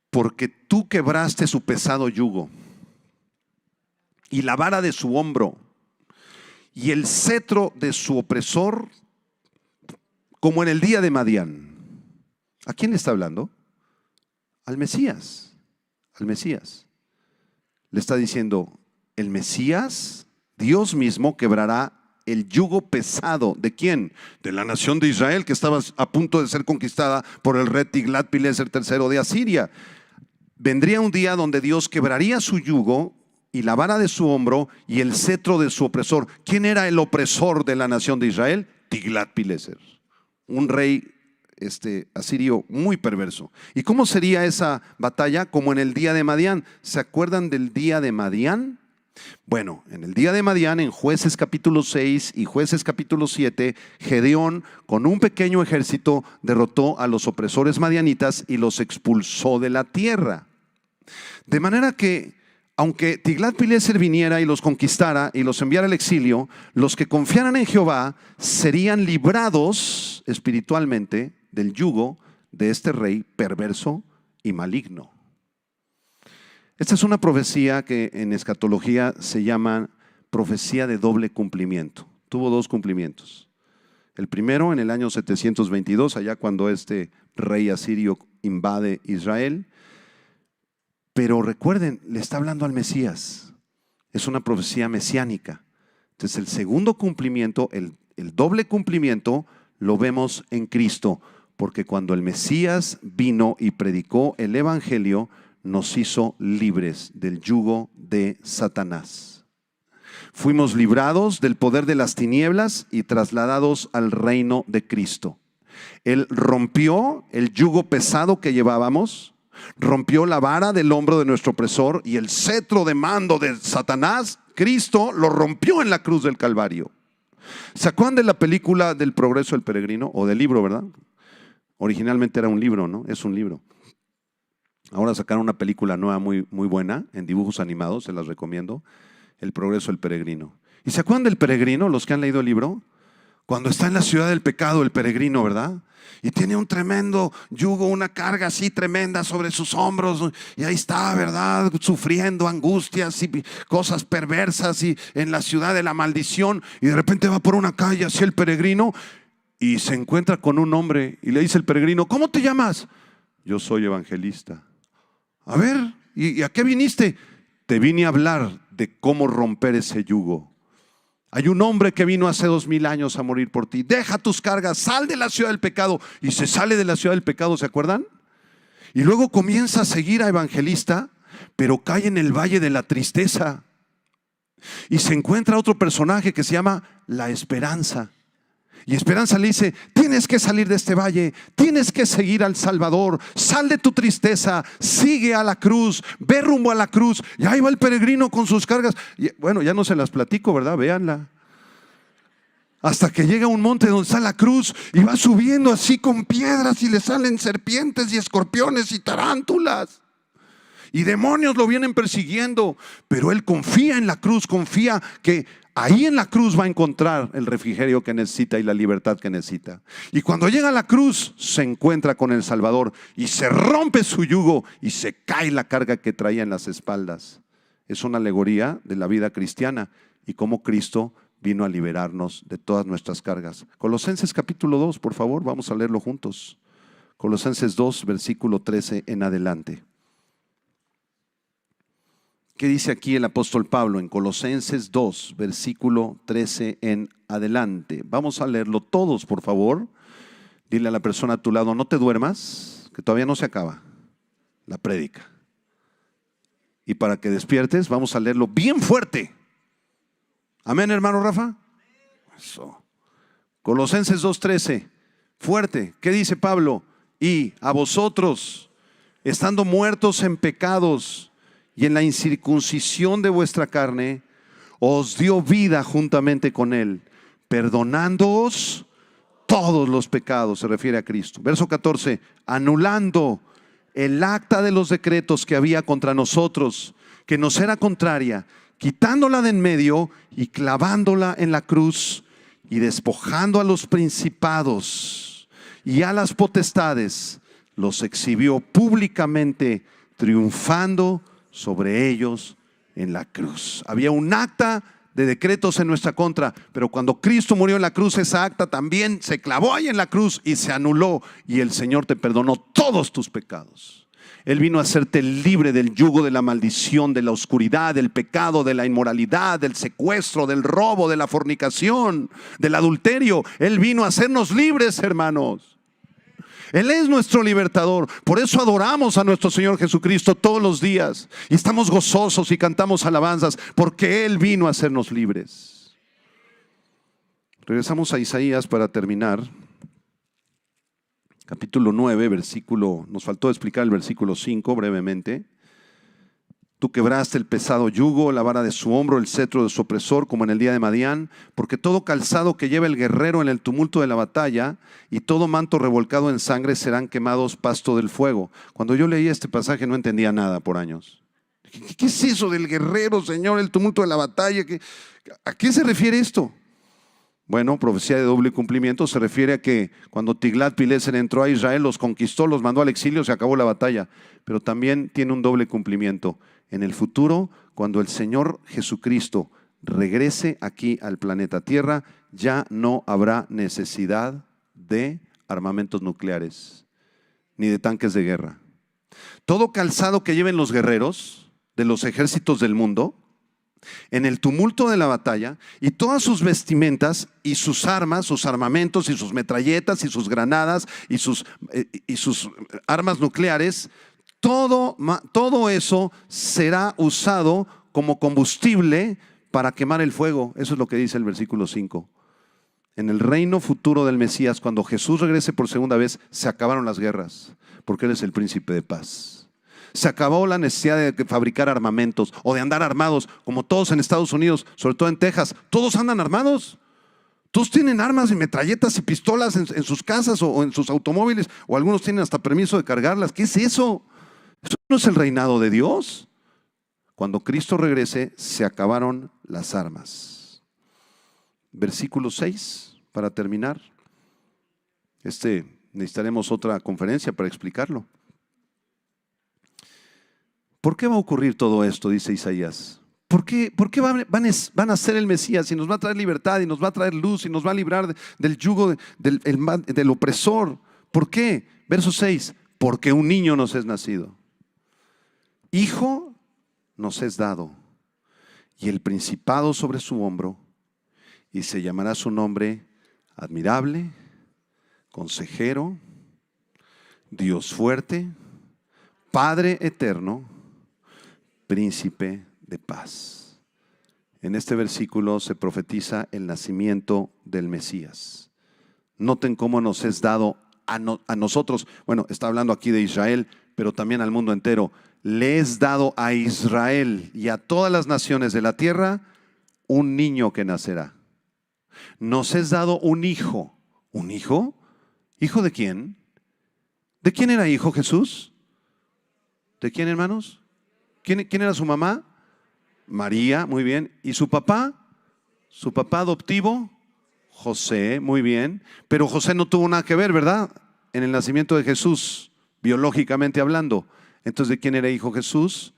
porque tú quebraste su pesado yugo y la vara de su hombro y el cetro de su opresor, como en el día de Madián. ¿A quién le está hablando? Al Mesías. Al Mesías. Le está diciendo, el Mesías, Dios mismo, quebrará el yugo pesado. ¿De quién? De la nación de Israel, que estaba a punto de ser conquistada por el rey Tiglat-Pileser III de Asiria. Vendría un día donde Dios quebraría su yugo y la vara de su hombro y el cetro de su opresor. ¿Quién era el opresor de la nación de Israel? Tiglat-Pileser, un rey asirio muy perverso. ¿Y cómo sería esa batalla? Como en el día de Madián. ¿Se acuerdan del día de Madián? Bueno, en el día de Madián, en Jueces capítulo 6 y Jueces capítulo 7, Gedeón con un pequeño ejército derrotó a los opresores madianitas y los expulsó de la tierra. De manera que, aunque Tiglat-Pileser viniera y los conquistara y los enviara al exilio, los que confiaran en Jehová serían librados espiritualmente del yugo de este rey perverso y maligno. Esta es una profecía que en escatología se llama profecía de doble cumplimiento. Tuvo dos cumplimientos. El primero en el año 722, allá cuando este rey asirio invade Israel. Pero recuerden, le está hablando al Mesías. Es una profecía mesiánica. Entonces el segundo cumplimiento, el doble cumplimiento, lo vemos en Cristo. Porque cuando el Mesías vino y predicó el evangelio, nos hizo libres del yugo de Satanás. Fuimos librados del poder de las tinieblas y trasladados al reino de Cristo. Él rompió el yugo pesado que llevábamos, rompió la vara del hombro de nuestro opresor y el cetro de mando de Satanás. Cristo lo rompió en la cruz del Calvario. ¿Se acuerdan de la película del Progreso del Peregrino? O del libro, ¿verdad? Originalmente era un libro, ¿no? Es un libro. Ahora sacaron una película nueva muy buena en dibujos animados, se las recomiendo, El Progreso del Peregrino. ¿Y se acuerdan del peregrino, los que han leído el libro? Cuando está en la ciudad del pecado el peregrino, ¿verdad? Y tiene un tremendo yugo, una carga así tremenda sobre sus hombros. Y ahí está, ¿verdad? Sufriendo angustias y cosas perversas y en la ciudad de la maldición. Y de repente va por una calle así el peregrino y se encuentra con un hombre y le dice el peregrino, ¿cómo te llamas? Yo soy evangelista. A ver, ¿y a qué viniste? Te vine a hablar de cómo romper ese yugo. Hay un hombre que vino hace 2000 años a morir por ti. Deja tus cargas, sal de la ciudad del pecado. Y se sale de la ciudad del pecado, ¿se acuerdan? Y luego comienza a seguir a evangelista, pero cae en el valle de la tristeza. Y se encuentra otro personaje que se llama la Esperanza. Y Esperanza le dice, tienes que salir de este valle, tienes que seguir al Salvador, sal de tu tristeza, sigue a la cruz, ve rumbo a la cruz. Y ahí va el peregrino con sus cargas. Y bueno, ya no se las platico, ¿verdad? Véanla. Hasta que llega a un monte donde está la cruz y va subiendo así con piedras y le salen serpientes y escorpiones y tarántulas. Y demonios lo vienen persiguiendo, pero él confía en la cruz, confía que ahí en la cruz va a encontrar el refrigerio que necesita y la libertad que necesita. Y cuando llega a la cruz se encuentra con el Salvador y se rompe su yugo y se cae la carga que traía en las espaldas. Es una alegoría de la vida cristiana y cómo Cristo vino a liberarnos de todas nuestras cargas. Colosenses capítulo 2, por favor, vamos a leerlo juntos. Colosenses 2, versículo 13 en adelante. ¿Qué dice aquí el apóstol Pablo en Colosenses 2, versículo 13 en adelante? Vamos a leerlo todos, por favor. Dile a la persona a tu lado, no te duermas, que todavía no se acaba la prédica. Y para que despiertes, vamos a leerlo bien fuerte. Amén, hermano Rafa. Eso. Colosenses 2:13, fuerte. ¿Qué dice Pablo? Y a vosotros, estando muertos en pecados y en la incircuncisión de vuestra carne, os dio vida juntamente con Él, perdonándoos todos los pecados, se refiere a Cristo. Verso 14, anulando el acta de los decretos que había contra nosotros, que nos era contraria, quitándola de en medio y clavándola en la cruz, y despojando a los principados y a las potestades, los exhibió públicamente, triunfando sobre ellos en la cruz. Había un acta de decretos en nuestra contra, pero cuando Cristo murió en la cruz, esa acta también se clavó ahí en la cruz y se anuló, y el Señor te perdonó todos tus pecados. Él vino a hacerte libre del yugo de la maldición, de la oscuridad, del pecado, de la inmoralidad, del secuestro, del robo, de la fornicación, del adulterio. Él vino a hacernos libres, hermanos. Él es nuestro libertador. Por eso adoramos a nuestro Señor Jesucristo todos los días y estamos gozosos y cantamos alabanzas, porque Él vino a hacernos libres. Regresamos a Isaías para terminar. capítulo 9, nos faltó explicar el versículo 5 brevemente. Tú quebraste el pesado yugo, la vara de su hombro, el cetro de su opresor, como en el día de Madián, porque todo calzado que lleva el guerrero en el tumulto de la batalla y todo manto revolcado en sangre serán quemados pasto del fuego. Cuando yo leía este pasaje no entendía nada por años. ¿Qué es eso del guerrero, Señor, el tumulto de la batalla? ¿A qué se refiere esto? Bueno, profecía de doble cumplimiento se refiere a que cuando Tiglat-Pileser entró a Israel, los conquistó, los mandó al exilio, se acabó la batalla. Pero también tiene un doble cumplimiento. En el futuro, cuando el Señor Jesucristo regrese aquí al planeta Tierra, ya no habrá necesidad de armamentos nucleares ni de tanques de guerra. Todo calzado que lleven los guerreros de los ejércitos del mundo en el tumulto de la batalla, y todas sus vestimentas y sus armas, sus armamentos y sus metralletas y sus granadas y sus armas nucleares, todo eso será usado como combustible para quemar el fuego. Eso es lo que dice el versículo 5. En el reino futuro del Mesías, cuando Jesús regrese por segunda vez, se acabaron las guerras, porque Él es el príncipe de paz. Se acabó la necesidad de fabricar armamentos o de andar armados, como todos en Estados Unidos, sobre todo en Texas. Todos andan armados. Todos tienen armas y metralletas y pistolas en sus casas o en sus automóviles, o algunos tienen hasta permiso de cargarlas. ¿Qué es eso? Eso no es el reinado de Dios. Cuando Cristo regrese, se acabaron las armas. Versículo 6, para terminar. Necesitaremos otra conferencia para explicarlo. ¿Por qué va a ocurrir todo esto? Dice Isaías. ¿Por qué van a ser el Mesías y nos va a traer libertad y nos va a traer luz y nos va a librar del yugo del opresor? ¿Por qué? Verso 6. Porque un niño nos es nacido. Hijo nos es dado, y el principado sobre su hombro, y se llamará su nombre admirable, consejero, Dios fuerte, Padre eterno, príncipe de paz. En este versículo se profetiza el nacimiento del Mesías. Noten cómo nos es dado a nosotros. Bueno, está hablando aquí de Israel, pero también al mundo entero. Le es dado a Israel y a todas las naciones de la tierra un niño que nacerá. Nos es dado un hijo. ¿Un hijo? ¿Hijo de quién? ¿De quién era hijo Jesús? ¿De quién, hermanos? ¿Quién era su mamá? María, muy bien. ¿Y su papá? Su papá adoptivo, José, muy bien. Pero José no tuvo nada que ver, ¿verdad? En el nacimiento de Jesús, biológicamente hablando. Entonces, ¿de quién era hijo Jesús?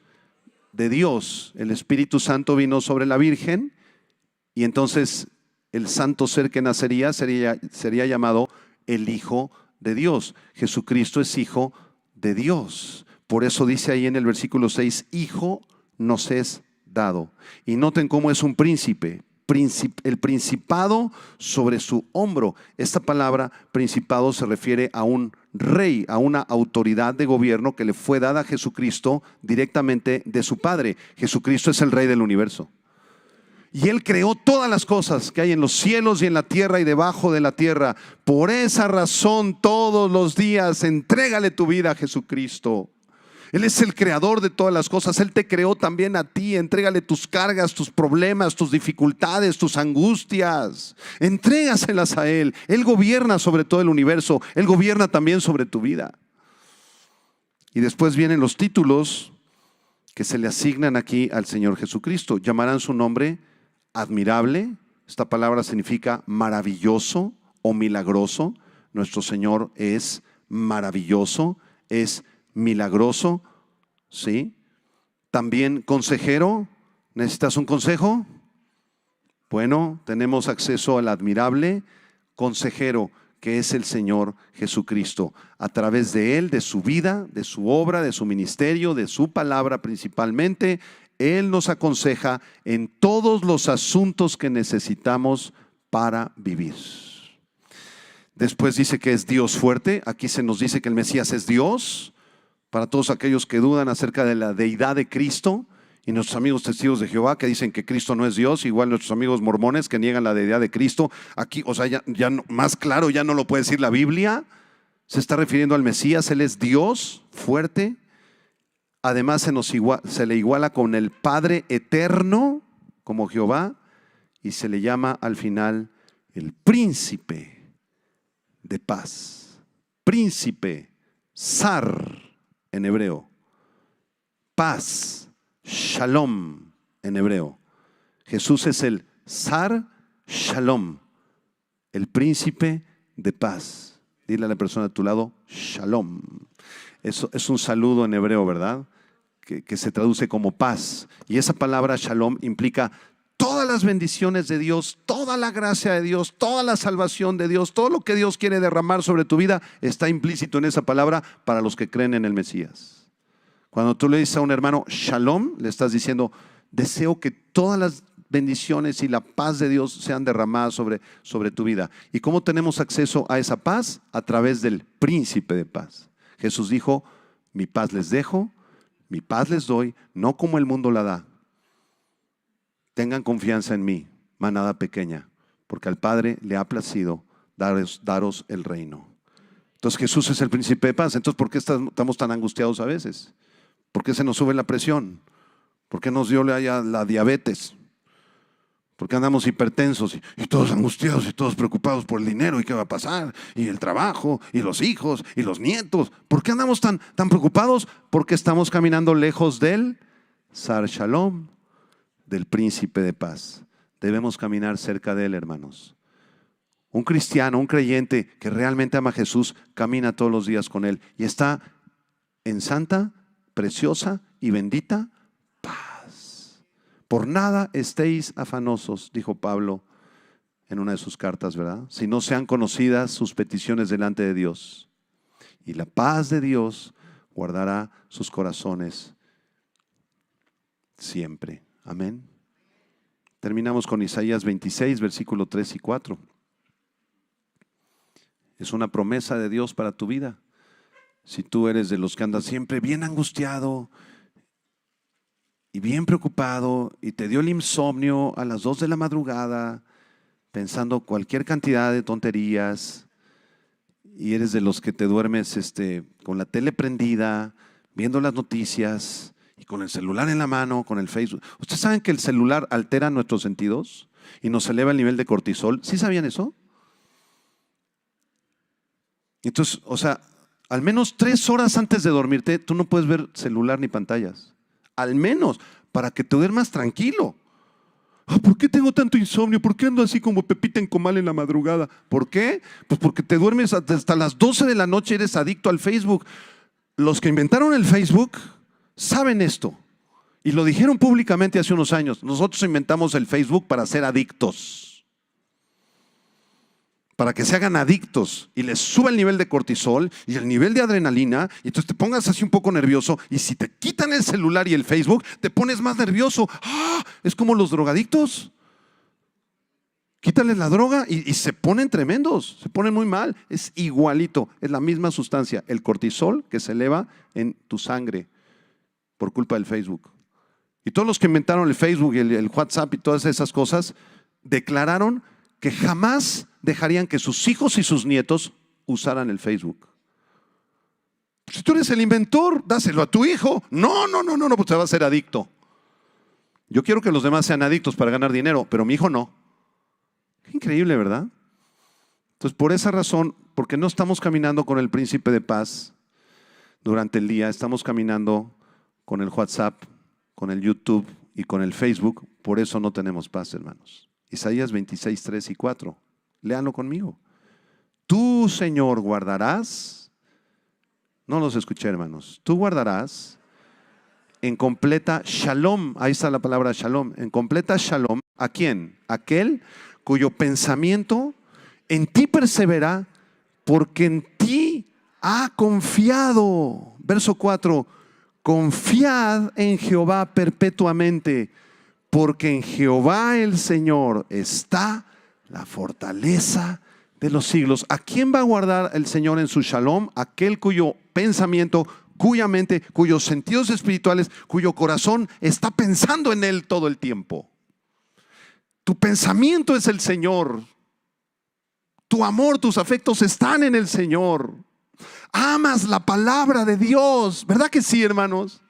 De Dios. El Espíritu Santo vino sobre la Virgen y entonces el santo ser que nacería sería llamado el Hijo de Dios. Jesucristo es Hijo de Dios. Por eso dice ahí en el versículo 6, Hijo nos es dado. Y noten cómo es un príncipe. El principado sobre su hombro. Esta palabra principado se refiere a un rey, a una autoridad de gobierno que le fue dada a Jesucristo directamente de su Padre. Jesucristo es el rey del universo. Y Él creó todas las cosas que hay en los cielos y en la tierra y debajo de la tierra. Por esa razón, todos los días, entrégale tu vida a Jesucristo. Él es el creador de todas las cosas. Él te creó también a ti. Entrégale tus cargas, tus problemas, tus dificultades, tus angustias. Entrégaselas a Él. Él gobierna sobre todo el universo. Él gobierna también sobre tu vida. Y después vienen los títulos que se le asignan aquí al Señor Jesucristo. Llamarán su nombre admirable. Esta palabra significa maravilloso o milagroso. Nuestro Señor es maravilloso, es milagroso, ¿sí? También consejero. ¿Necesitas un consejo? Bueno, tenemos acceso al admirable consejero que es el Señor Jesucristo. A través de Él, de su vida, de su obra, de su ministerio, de su palabra principalmente, Él nos aconseja en todos los asuntos que necesitamos para vivir. Después dice que es Dios fuerte. Aquí se nos dice que el Mesías es Dios. Para todos aquellos que dudan acerca de la deidad de Cristo, y nuestros amigos testigos de Jehová que dicen que Cristo no es Dios, igual nuestros amigos mormones que niegan la deidad de Cristo, aquí, o sea, ya no, más claro ya no lo puede decir la Biblia. Se está refiriendo al Mesías. Él es Dios fuerte. Además se le iguala con el Padre eterno como Jehová y se le llama al final el príncipe de paz. Príncipe, zar en hebreo. Paz, shalom en hebreo. Jesús es el zar shalom, el príncipe de paz. Dile a la persona a tu lado, shalom. Eso es un saludo en hebreo, ¿verdad? Que se traduce como paz. Y esa palabra shalom implica todas las bendiciones de Dios, toda la gracia de Dios, toda la salvación de Dios, todo lo que Dios quiere derramar sobre tu vida está implícito en esa palabra para los que creen en el Mesías. Cuando tú le dices a un hermano shalom, le estás diciendo, deseo que todas las bendiciones y la paz de Dios sean derramadas sobre tu vida. ¿Y cómo tenemos acceso a esa paz? A través del príncipe de paz. Jesús dijo, mi paz les dejo, mi paz les doy, no como el mundo la da. Tengan confianza en mí, manada pequeña, porque al Padre le ha placido daros el reino. Entonces Jesús es el príncipe de paz. Entonces, ¿por qué estamos tan angustiados a veces? ¿Por qué se nos sube la presión? ¿Por qué nos dio la diabetes? ¿Por qué andamos hipertensos y todos angustiados y todos preocupados por el dinero y qué va a pasar? Y el trabajo, y los hijos, y los nietos. ¿Por qué andamos tan preocupados? Porque estamos caminando lejos del Zar Shalom, del príncipe de paz. Debemos caminar cerca de él, hermanos. Un cristiano, un creyente que realmente ama a Jesús, camina todos los días con él y está en santa, preciosa y bendita paz. Por nada estéis afanosos, dijo Pablo en una de sus cartas, ¿verdad? Si no sean conocidas sus peticiones delante de Dios. Y la paz de Dios guardará sus corazones siempre. Amén. Terminamos con Isaías 26, versículo 3 y 4. Es una promesa de Dios para tu vida. Si tú eres de los que andas siempre bien angustiado y bien preocupado y te dio el insomnio a las 2 de la madrugada pensando cualquier cantidad de tonterías y eres de los que te duermes con la tele prendida, viendo las noticias y con el celular en la mano, con el Facebook. ¿Ustedes saben que el celular altera nuestros sentidos y nos eleva el nivel de cortisol? ¿Sí sabían eso? Entonces, al menos 3 horas antes de dormirte, tú no puedes ver celular ni pantallas. Al menos, para que te duermas tranquilo. ¿Por qué tengo tanto insomnio? ¿Por qué ando así como Pepita en comal en la madrugada? ¿Por qué? Pues porque te duermes hasta las 12 de la noche, eres adicto al Facebook. Los que inventaron el Facebook saben esto. Y lo dijeron públicamente hace unos años. Nosotros inventamos el Facebook para ser adictos. Para que se hagan adictos y les suba el nivel de cortisol y el nivel de adrenalina y entonces te pongas así un poco nervioso y si te quitan el celular y el Facebook te pones más nervioso. Es como los drogadictos. Quítales la droga y se ponen tremendos, se ponen muy mal. Es igualito, es la misma sustancia, el cortisol que se eleva en tu sangre por culpa del Facebook. Y todos los que inventaron el Facebook y el WhatsApp y todas esas cosas declararon que jamás dejarían que sus hijos y sus nietos usaran el Facebook. Si tú eres el inventor, dáselo a tu hijo. No, pues te va a ser adicto. Yo quiero que los demás sean adictos para ganar dinero, pero mi hijo no. Qué increíble, ¿verdad? Entonces, por esa razón, porque no estamos caminando con el príncipe de paz durante el día, estamos caminando con el WhatsApp, con el YouTube y con el Facebook, por eso no tenemos paz, hermanos. Isaías 26, 3 y 4. Léanlo conmigo. Tú, Señor, guardarás. No los escuché, hermanos. Tú guardarás en completa shalom. Ahí está la palabra shalom. En completa shalom. ¿A quién? Aquel cuyo pensamiento en ti persevera porque en ti ha confiado. Verso 4. Confiad en Jehová perpetuamente, porque en Jehová el Señor está la fortaleza de los siglos. ¿A quién va a guardar el Señor en su shalom? Aquel cuyo pensamiento, cuya mente, cuyos sentidos espirituales, cuyo corazón está pensando en Él todo el tiempo. Tu pensamiento es el Señor. Tu amor, tus afectos están en el Señor. Amas la palabra de Dios, ¿verdad que sí, hermanos?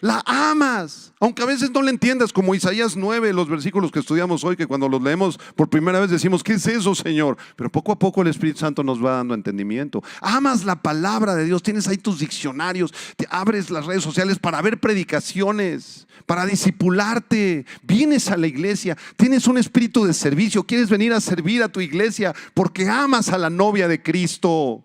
La amas, aunque a veces no la entiendas, como Isaías 9, los versículos que estudiamos hoy, que cuando los leemos por primera vez decimos, ¿qué es eso, Señor? Pero poco a poco el Espíritu Santo nos va dando entendimiento. Amas la palabra de Dios, tienes ahí tus diccionarios, te abres las redes sociales para ver predicaciones, para discipularte, vienes a la iglesia, tienes un espíritu de servicio, quieres venir a servir a tu iglesia porque amas a la novia de Cristo.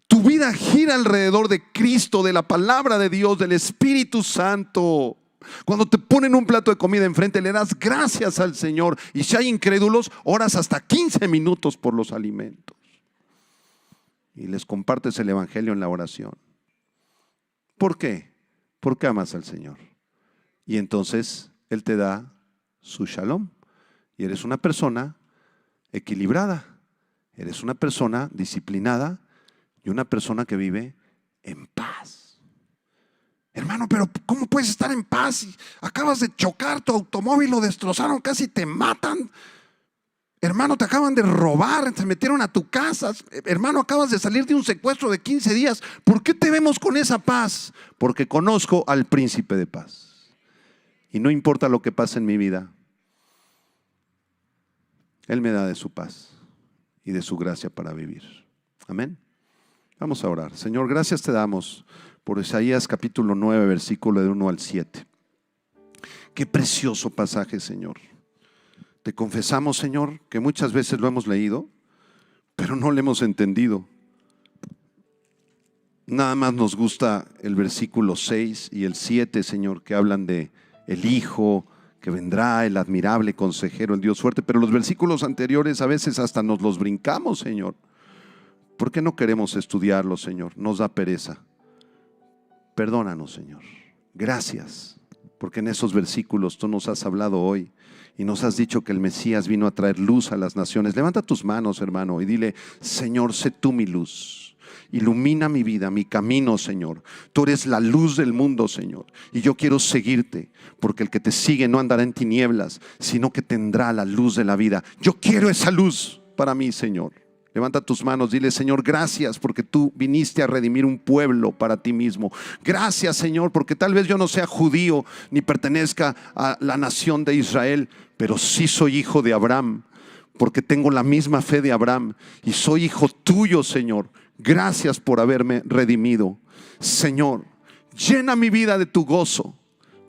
Tu vida gira alrededor de Cristo, de la palabra de Dios, del Espíritu Santo. Cuando te ponen un plato de comida enfrente, le das gracias al Señor. Y si hay incrédulos, oras hasta 15 minutos por los alimentos. Y les compartes el evangelio en la oración. ¿Por qué? Porque amas al Señor. Y entonces Él te da su shalom. Y eres una persona equilibrada. Eres una persona disciplinada. Y una persona que vive en paz. Hermano, pero ¿cómo puedes estar en paz si acabas de chocar tu automóvil, lo destrozaron, casi te matan? Hermano, te acaban de robar, se metieron a tu casa. Hermano, acabas de salir de un secuestro de 15 días. ¿Por qué te vemos con esa paz? Porque conozco al príncipe de paz. Y no importa lo que pase en mi vida, Él me da de su paz y de su gracia para vivir. Amén. Vamos a orar. Señor, gracias te damos por Isaías capítulo 9, versículo de 1 al 7. Qué precioso pasaje, Señor. Te confesamos, Señor, que muchas veces lo hemos leído, pero no lo hemos entendido. Nada más nos gusta el versículo 6 y el 7, Señor, que hablan de el Hijo que vendrá, el admirable consejero, el Dios fuerte. Pero los versículos anteriores a veces hasta nos los brincamos, Señor. ¿Por qué no queremos estudiarlo, Señor? Nos da pereza. Perdónanos, Señor. Gracias, porque en esos versículos tú nos has hablado hoy y nos has dicho que el Mesías vino a traer luz a las naciones. Levanta tus manos, hermano, y dile: Señor, sé tú mi luz. Ilumina mi vida, mi camino, Señor. Tú eres la luz del mundo, Señor. Y yo quiero seguirte, porque el que te sigue no andará en tinieblas, sino que tendrá la luz de la vida. Yo quiero esa luz para mí, Señor. Levanta tus manos, dile: Señor, gracias porque tú viniste a redimir un pueblo para ti mismo. Gracias, Señor, porque tal vez yo no sea judío ni pertenezca a la nación de Israel, pero sí soy hijo de Abraham, porque tengo la misma fe de Abraham y soy hijo tuyo, Señor. Gracias por haberme redimido. Señor, llena mi vida de tu gozo.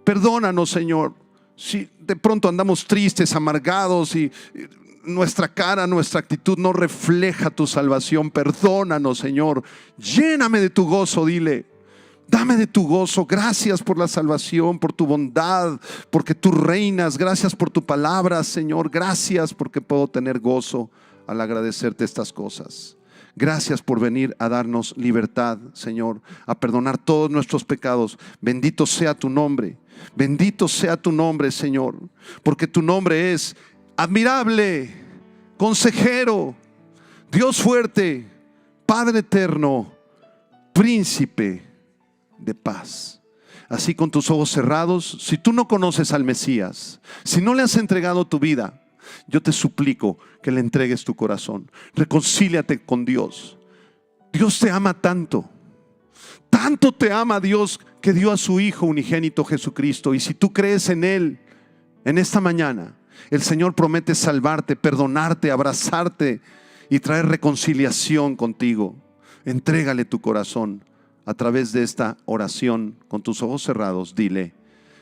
Perdónanos, Señor, si de pronto andamos tristes, amargados y nuestra cara, nuestra actitud no refleja tu salvación. Perdónanos, Señor. Lléname de tu gozo, dile. Dame de tu gozo. Gracias por la salvación, por tu bondad, porque tú reinas. Gracias por tu palabra, Señor. Gracias porque puedo tener gozo al agradecerte estas cosas. Gracias por venir a darnos libertad, Señor, a perdonar todos nuestros pecados. Bendito sea tu nombre. Bendito sea tu nombre, Señor, porque tu nombre es admirable, consejero, Dios fuerte, Padre eterno, príncipe de paz. Así, con tus ojos cerrados, si tú no conoces al Mesías, si no le has entregado tu vida, yo te suplico que le entregues tu corazón. Reconcíliate con Dios. Dios te ama tanto. Tanto te ama Dios que dio a su Hijo unigénito Jesucristo. Y si tú crees en Él, en esta mañana, el Señor promete salvarte, perdonarte, abrazarte y traer reconciliación contigo. Entrégale tu corazón a través de esta oración. Con tus ojos cerrados, dile: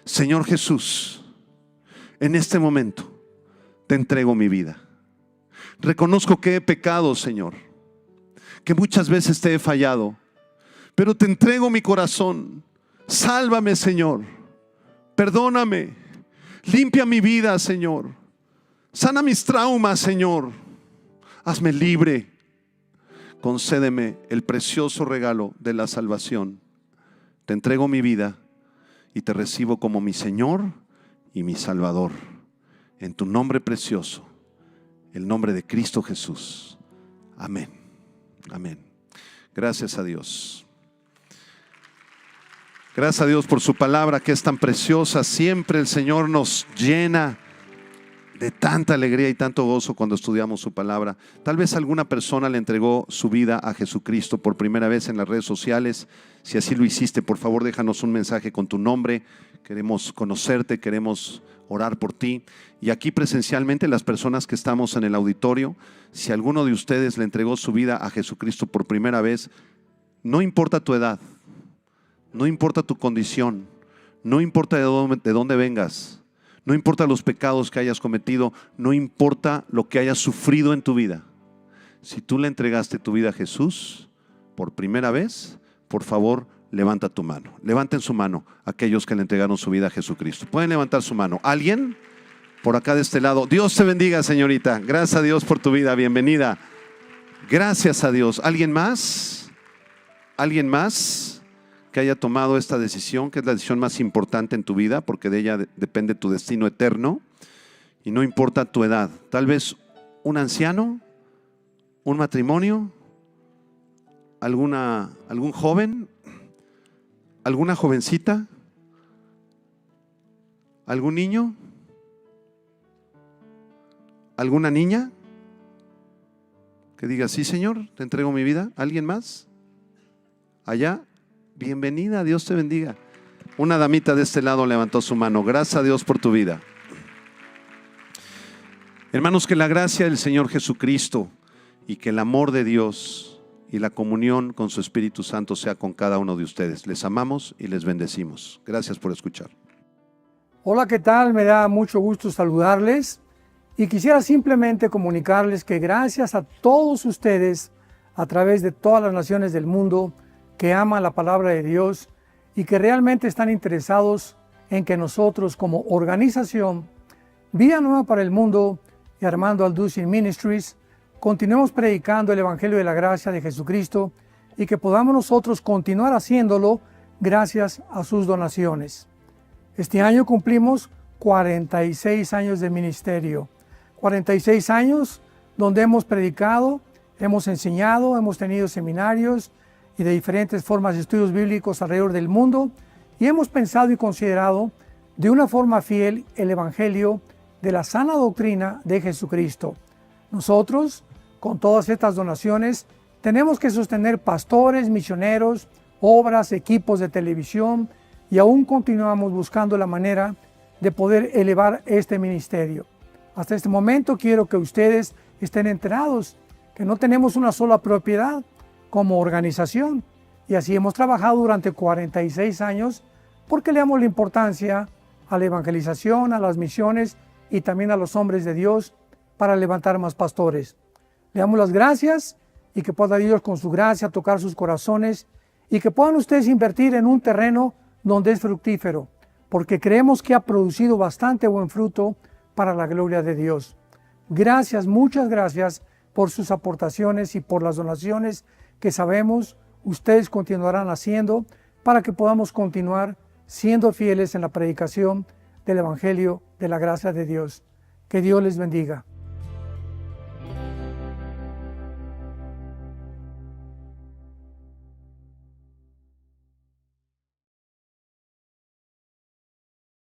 Señor Jesús, en este momento te entrego mi vida. Reconozco que he pecado, Señor, que muchas veces te he fallado, pero te entrego mi corazón. Sálvame, Señor. Perdóname. Limpia mi vida, Señor. Sana mis traumas, Señor. Hazme libre. Concédeme el precioso regalo de la salvación. Te entrego mi vida y te recibo como mi Señor y mi Salvador. En tu nombre precioso, el nombre de Cristo Jesús. Amén. Amén. Gracias a Dios. Gracias a Dios por su palabra que es tan preciosa. Siempre el Señor nos llena de tanta alegría y tanto gozo cuando estudiamos su palabra. Tal vez alguna persona le entregó su vida a Jesucristo por primera vez en las redes sociales. Si así lo hiciste, por favor déjanos un mensaje con tu nombre. Queremos conocerte, queremos orar por ti. Y aquí presencialmente, las personas que estamos en el auditorio, si alguno de ustedes le entregó su vida a Jesucristo por primera vez, no importa tu edad, no importa tu condición, no importa de dónde vengas, no importa los pecados que hayas cometido, no importa lo que hayas sufrido en tu vida. Si tú le entregaste tu vida a Jesús por primera vez, por favor, levanta tu mano. Levanten su mano aquellos que le entregaron su vida a Jesucristo. Pueden levantar su mano. ¿Alguien? Por acá de este lado. Dios te bendiga, señorita. Gracias a Dios por tu vida. Bienvenida. Gracias a Dios. ¿Alguien más? ¿Alguien más que haya tomado esta decisión, que es la decisión más importante en tu vida, porque de ella depende tu destino eterno? Y no importa tu edad. Tal vez un anciano, un matrimonio, algún joven, alguna jovencita, algún niño, alguna niña que diga: sí, Señor, te entrego mi vida. ¿Alguien más? Allá. Bienvenida, Dios te bendiga. Una damita de este lado levantó su mano. Gracias a Dios por tu vida. Hermanos, que la gracia del Señor Jesucristo y que el amor de Dios y la comunión con su Espíritu Santo sea con cada uno de ustedes. Les amamos y les bendecimos. Gracias por escuchar. Hola, ¿qué tal? Me da mucho gusto saludarles y quisiera simplemente comunicarles que gracias a todos ustedes a través de todas las naciones del mundo que aman la palabra de Dios y que realmente están interesados en que nosotros como organización Vida Nueva para el Mundo y Armando Alducin Ministries continuemos predicando el Evangelio de la Gracia de Jesucristo y que podamos nosotros continuar haciéndolo gracias a sus donaciones. Este año cumplimos 46 años de ministerio, 46 años donde hemos predicado, hemos enseñado, hemos tenido seminarios y de diferentes formas de estudios bíblicos alrededor del mundo, y hemos pensado y considerado de una forma fiel el Evangelio de la sana doctrina de Jesucristo. Nosotros, con todas estas donaciones, tenemos que sostener pastores, misioneros, obras, equipos de televisión, y aún continuamos buscando la manera de poder elevar este ministerio. Hasta este momento quiero que ustedes estén enterados que no tenemos una sola propiedad como organización, y así hemos trabajado durante 46 años porque le damos la importancia a la evangelización, a las misiones y también a los hombres de Dios para levantar más pastores. Le damos las gracias y que pueda Dios con su gracia tocar sus corazones y que puedan ustedes invertir en un terreno donde es fructífero, porque creemos que ha producido bastante buen fruto para la gloria de Dios. Gracias, muchas gracias por sus aportaciones y por las donaciones que sabemos ustedes continuarán haciendo para que podamos continuar siendo fieles en la predicación del Evangelio de la gracia de Dios. Que Dios les bendiga.